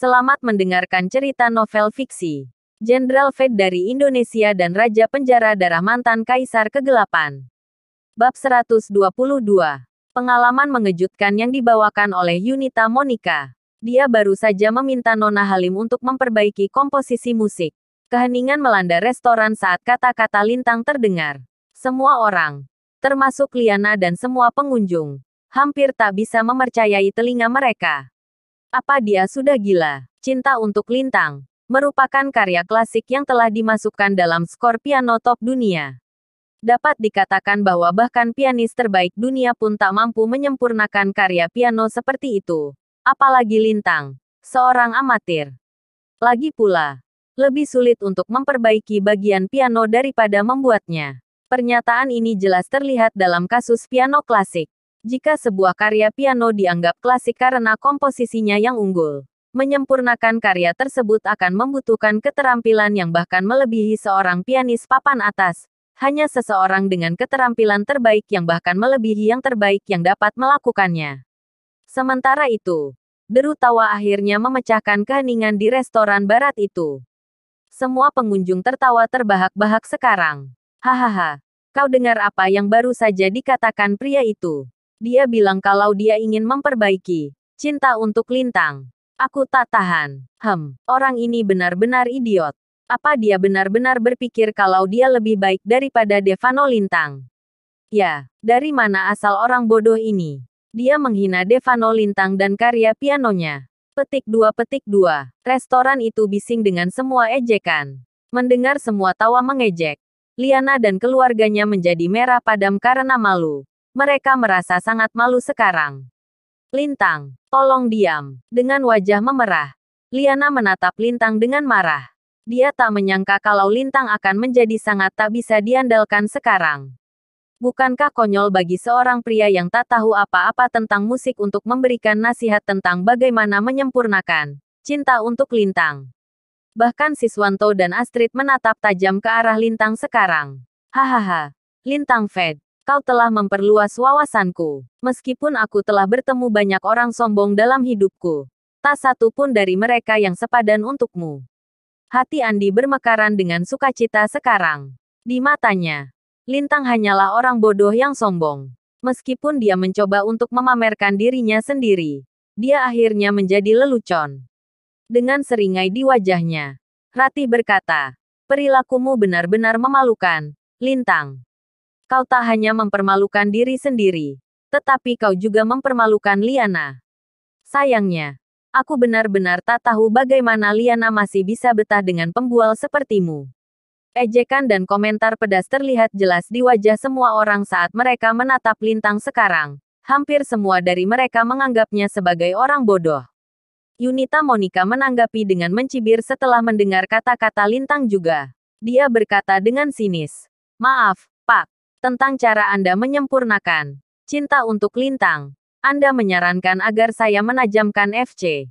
Selamat mendengarkan cerita novel fiksi. Jenderal Fate dari Indonesia dan Raja Penjara Darah Mantan Kaisar Kegelapan. Bab 122. Pengalaman mengejutkan yang dibawakan oleh Yunita Monika. Dia baru saja meminta Nona Halim untuk memperbaiki komposisi musik. Keheningan melanda restoran saat kata-kata Lintang terdengar. Semua orang, termasuk Liana dan semua pengunjung, hampir tak bisa mempercayai telinga mereka. Apa dia sudah gila? Cinta untuk Lintang merupakan karya klasik yang telah dimasukkan dalam skor piano top dunia. Dapat dikatakan bahwa bahkan pianis terbaik dunia pun tak mampu menyempurnakan karya piano seperti itu. Apalagi Lintang, seorang amatir. Lagi pula, lebih sulit untuk memperbaiki bagian piano daripada membuatnya. Pernyataan ini jelas terlihat dalam kasus piano klasik. Jika sebuah karya piano dianggap klasik karena komposisinya yang unggul, menyempurnakan karya tersebut akan membutuhkan keterampilan yang bahkan melebihi seorang pianis papan atas. Hanya seseorang dengan keterampilan terbaik yang bahkan melebihi yang terbaik yang dapat melakukannya. Sementara itu, deru tawa akhirnya memecahkan keheningan di restoran barat itu. Semua pengunjung tertawa terbahak-bahak sekarang. Hahaha, kau dengar apa yang baru saja dikatakan pria itu? Dia bilang kalau dia ingin memperbaiki cinta untuk Lintang. Aku tak tahan. Orang ini benar-benar idiot. Apa dia benar-benar berpikir kalau dia lebih baik daripada Devano Lintang? Ya, dari mana asal orang bodoh ini? Dia menghina Devano Lintang dan karya pianonya. Petik 2. Restoran itu bising dengan semua ejekan. Mendengar semua tawa mengejek, Liana dan keluarganya menjadi merah padam karena malu. Mereka merasa sangat malu sekarang. Lintang, tolong diam. Dengan wajah memerah, Liana menatap Lintang dengan marah. Dia tak menyangka kalau Lintang akan menjadi sangat tak bisa diandalkan sekarang. Bukankah konyol bagi seorang pria yang tak tahu apa-apa tentang musik untuk memberikan nasihat tentang bagaimana menyempurnakan cinta untuk Lintang? Bahkan Siswanto dan Astrid menatap tajam ke arah Lintang sekarang. Hahaha, Lintang Fate. Kau telah memperluas wawasanku. Meskipun aku telah bertemu banyak orang sombong dalam hidupku, tak satu pun dari mereka yang sepadan untukmu. Hati Andi bermekaran dengan sukacita sekarang. Di matanya, Lintang hanyalah orang bodoh yang sombong. Meskipun dia mencoba untuk memamerkan dirinya sendiri, dia akhirnya menjadi lelucon. Dengan seringai di wajahnya, Ratih berkata, perilakumu benar-benar memalukan, Lintang. Kau tak hanya mempermalukan diri sendiri, tetapi kau juga mempermalukan Liana. Sayangnya, aku benar-benar tak tahu bagaimana Liana masih bisa betah dengan pembual sepertimu. Ejekan dan komentar pedas terlihat jelas di wajah semua orang saat mereka menatap Lintang sekarang. Hampir semua dari mereka menganggapnya sebagai orang bodoh. Yunita Monika menanggapi dengan mencibir setelah mendengar kata-kata Lintang juga. Dia berkata dengan sinis, "Maaf, Pak. Tentang cara Anda menyempurnakan cinta untuk Lintang, Anda menyarankan agar saya menajamkan FC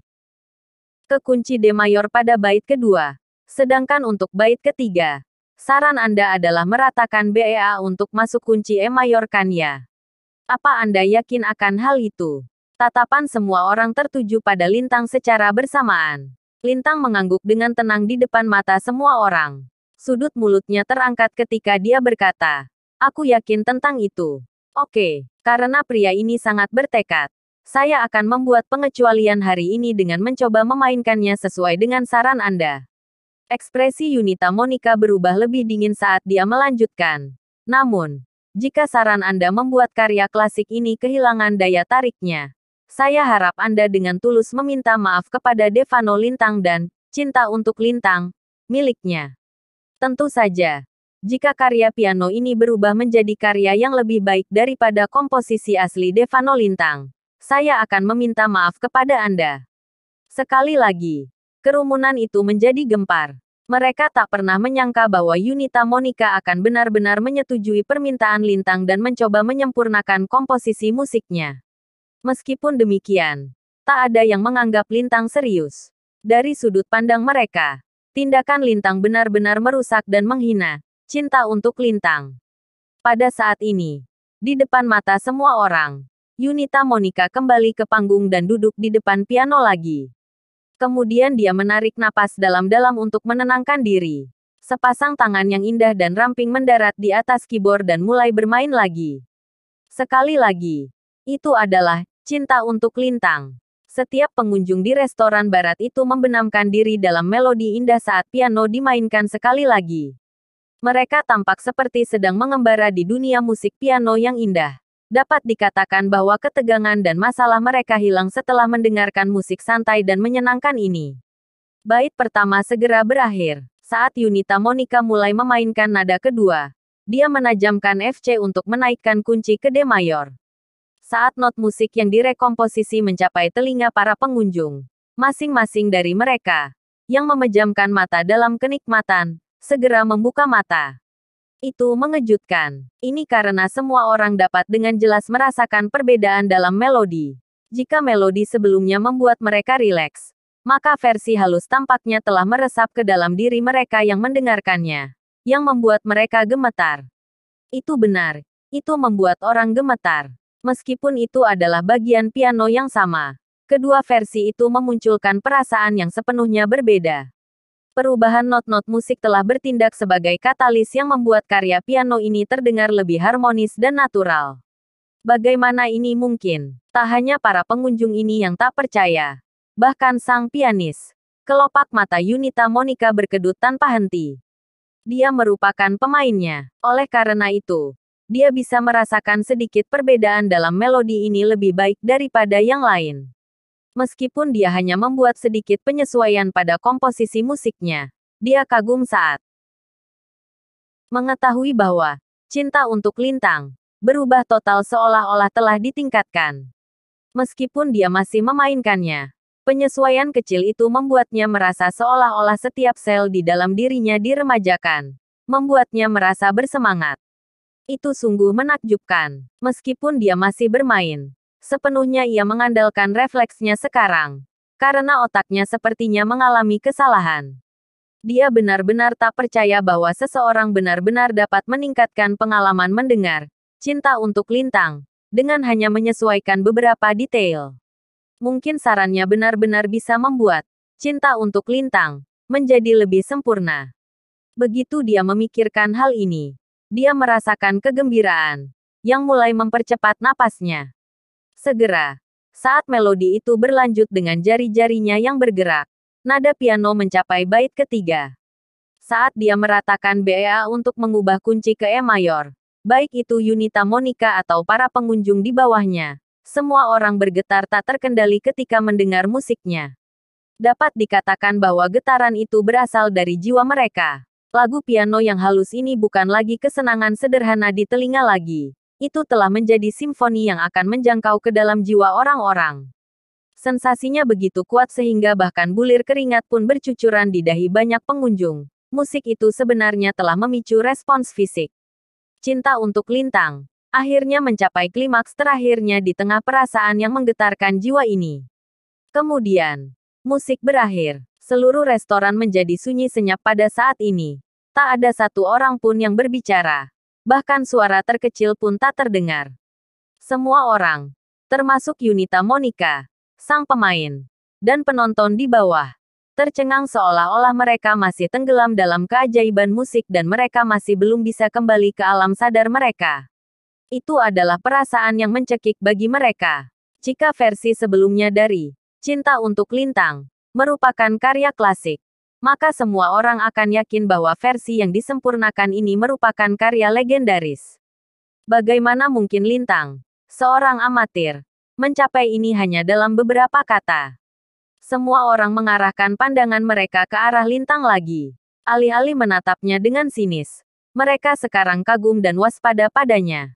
ke kunci D mayor pada bait kedua. Sedangkan untuk bait ketiga, saran Anda adalah meratakan BEA untuk masuk kunci E mayor kan ya? Apa Anda yakin akan hal itu?" Tatapan semua orang tertuju pada Lintang secara bersamaan. Lintang mengangguk dengan tenang di depan mata semua orang. Sudut mulutnya terangkat ketika dia berkata, "Aku yakin tentang itu. Oke, karena pria ini sangat bertekad. Saya akan membuat pengecualian hari ini dengan mencoba memainkannya sesuai dengan saran Anda." Ekspresi Yunita Monika berubah lebih dingin saat dia melanjutkan. "Namun, jika saran Anda membuat karya klasik ini kehilangan daya tariknya, saya harap Anda dengan tulus meminta maaf kepada Devano Lintang dan cinta untuk Lintang, miliknya. Tentu saja, jika karya piano ini berubah menjadi karya yang lebih baik daripada komposisi asli Devano Lintang, saya akan meminta maaf kepada Anda." Sekali lagi, kerumunan itu menjadi gempar. Mereka tak pernah menyangka bahwa Yunita Monika akan benar-benar menyetujui permintaan Lintang dan mencoba menyempurnakan komposisi musiknya. Meskipun demikian, tak ada yang menganggap Lintang serius. Dari sudut pandang mereka, tindakan Lintang benar-benar merusak dan menghina cinta untuk Lintang. Pada saat ini, di depan mata semua orang, Yunita Monika kembali ke panggung dan duduk di depan piano lagi. Kemudian dia menarik napas dalam-dalam untuk menenangkan diri. Sepasang tangan yang indah dan ramping mendarat di atas keyboard dan mulai bermain lagi. Sekali lagi. Itu adalah Cinta untuk Lintang. Setiap pengunjung di restoran barat itu membenamkan diri dalam melodi indah saat piano dimainkan sekali lagi. Mereka tampak seperti sedang mengembara di dunia musik piano yang indah. Dapat dikatakan bahwa ketegangan dan masalah mereka hilang setelah mendengarkan musik santai dan menyenangkan ini. Bait pertama segera berakhir. Saat Yunita Monika mulai memainkan nada kedua, dia menajamkan FC untuk menaikkan kunci ke D mayor. Saat not musik yang direkomposisi mencapai telinga para pengunjung, masing-masing dari mereka, yang memejamkan mata dalam kenikmatan, segera membuka mata. Itu mengejutkan. Ini karena semua orang dapat dengan jelas merasakan perbedaan dalam melodi. Jika melodi sebelumnya membuat mereka rileks, maka versi halus tampaknya telah meresap ke dalam diri mereka yang mendengarkannya, yang membuat mereka gemetar. Itu benar, itu membuat orang gemetar. Meskipun itu adalah bagian piano yang sama, kedua versi itu memunculkan perasaan yang sepenuhnya berbeda. Perubahan not-not musik telah bertindak sebagai katalis yang membuat karya piano ini terdengar lebih harmonis dan natural. Bagaimana ini mungkin? Tak hanya para pengunjung ini yang tak percaya. Bahkan sang pianis. Kelopak mata Yunita Monika berkedut tanpa henti. Dia merupakan pemainnya. Oleh karena itu, dia bisa merasakan sedikit perbedaan dalam melodi ini lebih baik daripada yang lain. Meskipun dia hanya membuat sedikit penyesuaian pada komposisi musiknya, dia kagum saat mengetahui bahwa Cinta untuk Lintang berubah total seolah-olah telah ditingkatkan. Meskipun dia masih memainkannya, penyesuaian kecil itu membuatnya merasa seolah-olah setiap sel di dalam dirinya diremajakan, membuatnya merasa bersemangat. Itu sungguh menakjubkan. Meskipun dia masih bermain, sepenuhnya ia mengandalkan refleksnya sekarang. Karena otaknya sepertinya mengalami kesalahan. Dia benar-benar tak percaya bahwa seseorang benar-benar dapat meningkatkan pengalaman mendengar Cinta untuk Lintang dengan hanya menyesuaikan beberapa detail. Mungkin sarannya benar-benar bisa membuat Cinta untuk Lintang menjadi lebih sempurna. Begitu dia memikirkan hal ini, dia merasakan kegembiraan yang mulai mempercepat napasnya. Segera, saat melodi itu berlanjut dengan jari-jarinya yang bergerak, nada piano mencapai bait ketiga. Saat dia meratakan BEA untuk mengubah kunci ke E mayor, baik itu Yunita Monika atau para pengunjung di bawahnya, semua orang bergetar tak terkendali ketika mendengar musiknya. Dapat dikatakan bahwa getaran itu berasal dari jiwa mereka. Lagu piano yang halus ini bukan lagi kesenangan sederhana di telinga lagi. Itu telah menjadi simfoni yang akan menjangkau ke dalam jiwa orang-orang. Sensasinya begitu kuat sehingga bahkan bulir keringat pun bercucuran di dahi banyak pengunjung. Musik itu sebenarnya telah memicu respons fisik. Cinta untuk Lintang akhirnya mencapai klimaks terakhirnya di tengah perasaan yang menggetarkan jiwa ini. Kemudian, musik berakhir. Seluruh restoran menjadi sunyi senyap pada saat ini. Tak ada satu orang pun yang berbicara. Bahkan suara terkecil pun tak terdengar. Semua orang, termasuk Yunita Monika, sang pemain, dan penonton di bawah, tercengang seolah-olah mereka masih tenggelam dalam keajaiban musik dan mereka masih belum bisa kembali ke alam sadar mereka. Itu adalah perasaan yang mencekik bagi mereka. Jika versi sebelumnya dari Cinta untuk Lintang merupakan karya klasik, maka semua orang akan yakin bahwa versi yang disempurnakan ini merupakan karya legendaris. Bagaimana mungkin Lintang, seorang amatir, mencapai ini hanya dalam beberapa kata? Semua orang mengarahkan pandangan mereka ke arah Lintang lagi. Alih-alih menatapnya dengan sinis, mereka sekarang kagum dan waspada padanya.